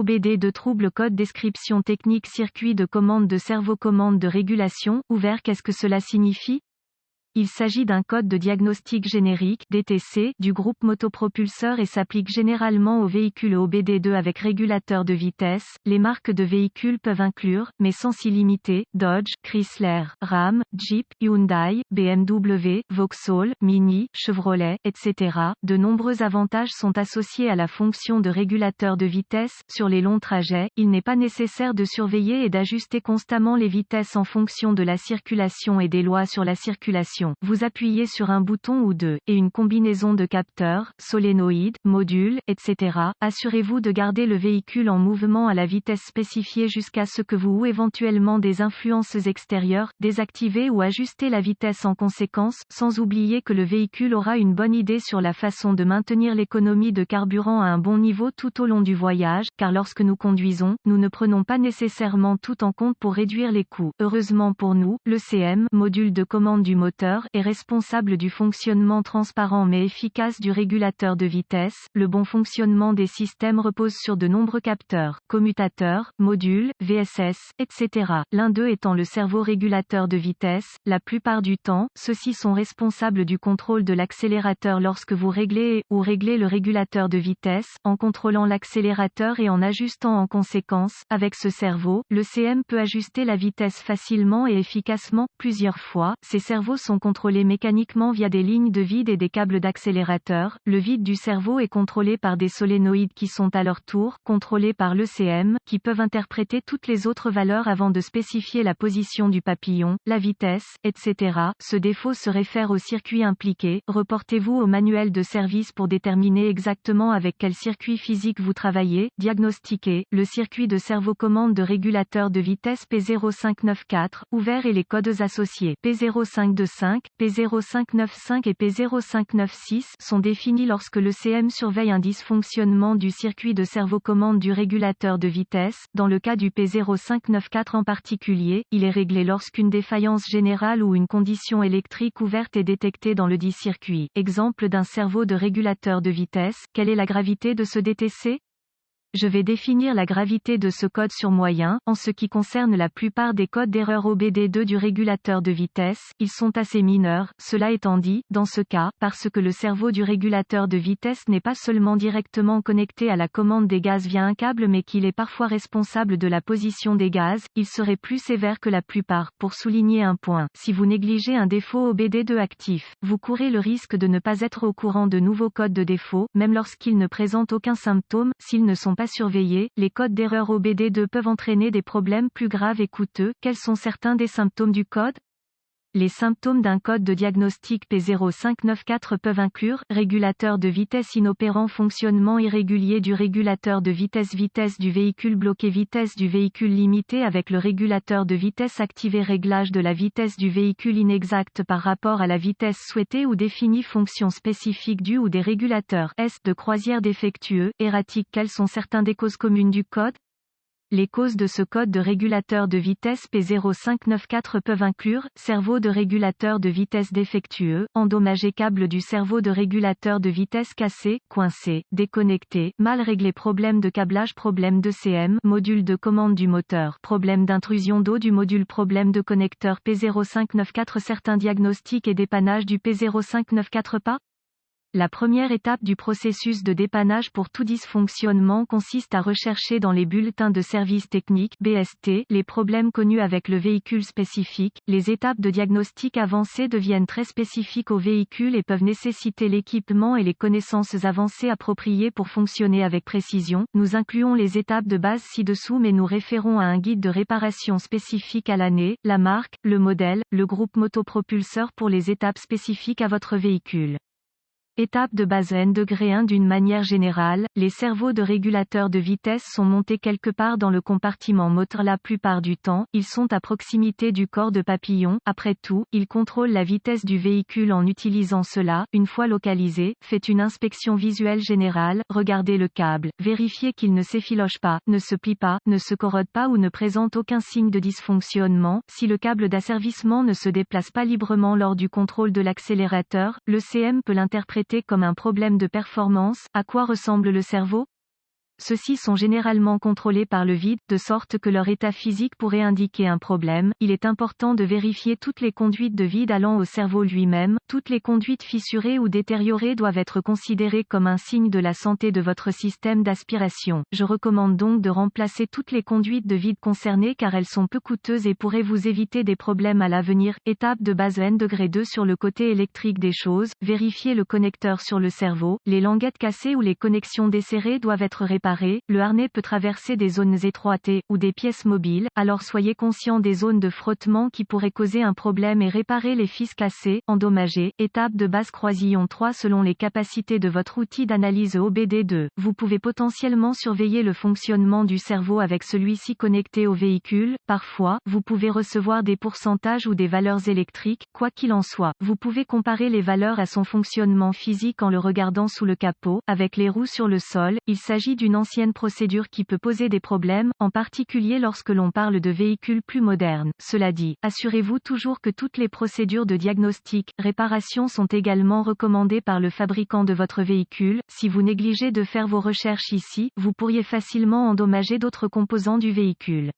OBD2 trouble code description technique circuit de commande de servo-commande de régulation, ouvert. Qu'est-ce que cela signifie? Il s'agit d'un code de diagnostic générique (DTC) du groupe motopropulseur et s'applique généralement aux véhicules OBD2 avec régulateur de vitesse. Les marques de véhicules peuvent inclure, mais sans s'y limiter, Dodge, Chrysler, Ram, Jeep, Hyundai, BMW, Vauxhall, Mini, Chevrolet, etc. De nombreux avantages sont associés à la fonction de régulateur de vitesse. Sur les longs trajets, il n'est pas nécessaire de surveiller et d'ajuster constamment les vitesses en fonction de la circulation et des lois sur la circulation. Vous appuyez sur un bouton ou deux, et une combinaison de capteurs, solénoïdes, modules, etc. Assurez-vous de garder le véhicule en mouvement à la vitesse spécifiée jusqu'à ce que vous ou éventuellement des influences extérieures, désactivez ou ajustez la vitesse en conséquence, sans oublier que le véhicule aura une bonne idée sur la façon de maintenir l'économie de carburant à un bon niveau tout au long du voyage, car lorsque nous conduisons, nous ne prenons pas nécessairement tout en compte pour réduire les coûts. Heureusement pour nous, l'ECM, module de commande du moteur, est responsable du fonctionnement transparent mais efficace du régulateur de vitesse. Le bon fonctionnement des systèmes repose sur de nombreux capteurs, commutateurs, modules, VSS, etc. L'un d'eux étant le servo régulateur de vitesse. La plupart du temps, ceux-ci sont responsables du contrôle de l'accélérateur lorsque vous réglez ou réglez le régulateur de vitesse, en contrôlant l'accélérateur et en ajustant en conséquence. Avec ce servo, l'ECM peut ajuster la vitesse facilement et efficacement, plusieurs fois. Ces servos sont contrôlés mécaniquement via des lignes de vide et des câbles d'accélérateur. Le vide du servo est contrôlé par des solénoïdes qui sont à leur tour contrôlés par l'ECM, qui peuvent interpréter toutes les autres valeurs avant de spécifier la position du papillon, la vitesse, etc. Ce défaut se réfère au circuit impliqué. Reportez-vous au manuel de service pour déterminer exactement avec quel circuit physique vous travaillez. Diagnostiquez le circuit de servo-commande de régulateur de vitesse P0594, ouvert et les codes associés P0525, P0595 et P0596 sont définis lorsque l'ECM surveille un dysfonctionnement du circuit de servo-commande du régulateur de vitesse. Dans le cas du P0594 en particulier, il est réglé lorsqu'une défaillance générale ou une condition électrique ouverte est détectée dans le dit circuit. Exemple d'un servo de régulateur de vitesse. Quelle est la gravité de ce DTC? Je vais définir la gravité de ce code sur moyen. En ce qui concerne la plupart des codes d'erreur OBD2 du régulateur de vitesse, ils sont assez mineurs. Cela étant dit, dans ce cas, parce que le servo du régulateur de vitesse n'est pas seulement directement connecté à la commande des gaz via un câble mais qu'il est parfois responsable de la position des gaz, il serait plus sévère que la plupart. Pour souligner un point, si vous négligez un défaut OBD2 actif, vous courez le risque de ne pas être au courant de nouveaux codes de défaut, même lorsqu'ils ne présentent aucun symptôme. S'ils ne sont pas surveillés, les codes d'erreur OBD2 peuvent entraîner des problèmes plus graves et coûteux. Quels sont certains des symptômes du code? Les symptômes d'un code de diagnostic P0594 peuvent inclure régulateur de vitesse inopérant, fonctionnement irrégulier du régulateur de vitesse, vitesse du véhicule bloqué, vitesse du véhicule limitée avec le régulateur de vitesse activé, réglage de la vitesse du véhicule inexact par rapport à la vitesse souhaitée ou définie, fonction spécifique du ou des régulateurs S de croisière défectueux, erratique. Quelles sont certaines des causes communes du code? Les causes de ce code de régulateur de vitesse P0594 peuvent inclure servo de régulateur de vitesse défectueux, endommagé, câble du servo de régulateur de vitesse cassé, coincé, déconnecté, mal réglé, problème de câblage, problème d'ECM, module de commande du moteur, problème d'intrusion d'eau du module, problème de connecteur P0594. Certains diagnostics et dépannages du P0594 pas. La première étape du processus de dépannage pour tout dysfonctionnement consiste à rechercher dans les bulletins de service technique (BST) les problèmes connus avec le véhicule spécifique. Les étapes de diagnostic avancé deviennent très spécifiques au véhicule et peuvent nécessiter l'équipement et les connaissances avancées appropriées pour fonctionner avec précision. Nous incluons les étapes de base ci-dessous mais nous référons à un guide de réparation spécifique à l'année, la marque, le modèle, le groupe motopropulseur pour les étapes spécifiques à votre véhicule. Étape de base N-1. D'une manière générale, les servos de régulateur de vitesse sont montés quelque part dans le compartiment moteur la plupart du temps, ils sont à proximité du corps de papillon. Après tout, ils contrôlent la vitesse du véhicule en utilisant cela. Une fois localisé, faites une inspection visuelle générale, regardez le câble, vérifiez qu'il ne s'effiloche pas, ne se plie pas, ne se corrode pas ou ne présente aucun signe de dysfonctionnement. Si le câble d'asservissement ne se déplace pas librement lors du contrôle de l'accélérateur, l'ECM peut l'interpréter comme un problème de performance. À quoi ressemble le servo? Ceux-ci sont généralement contrôlés par le vide, de sorte que leur état physique pourrait indiquer un problème. Il est important de vérifier toutes les conduites de vide allant au cerveau lui-même. Toutes les conduites fissurées ou détériorées doivent être considérées comme un signe de la santé de votre système d'aspiration. Je recommande donc de remplacer toutes les conduites de vide concernées car elles sont peu coûteuses et pourraient vous éviter des problèmes à l'avenir. Étape de base N-2 sur le côté électrique des choses. Vérifiez le connecteur sur le cerveau. Les languettes cassées ou les connexions desserrées doivent être réparées. Le harnais peut traverser des zones étroites ou des pièces mobiles, alors soyez conscient des zones de frottement qui pourraient causer un problème et réparer les fils cassés, endommagés. Étape de base croisillon 3 selon les capacités de votre outil d'analyse OBD2. Vous pouvez potentiellement surveiller le fonctionnement du cerveau avec celui-ci connecté au véhicule. Parfois, vous pouvez recevoir des pourcentages ou des valeurs électriques. Quoi qu'il en soit, vous pouvez comparer les valeurs à son fonctionnement physique en le regardant sous le capot, avec les roues sur le sol. Il s'agit d'une ancienne procédure qui peut poser des problèmes, en particulier lorsque l'on parle de véhicules plus modernes. Cela dit, assurez-vous toujours que toutes les procédures de diagnostic, réparation sont également recommandées par le fabricant de votre véhicule. Si vous négligez de faire vos recherches ici, vous pourriez facilement endommager d'autres composants du véhicule.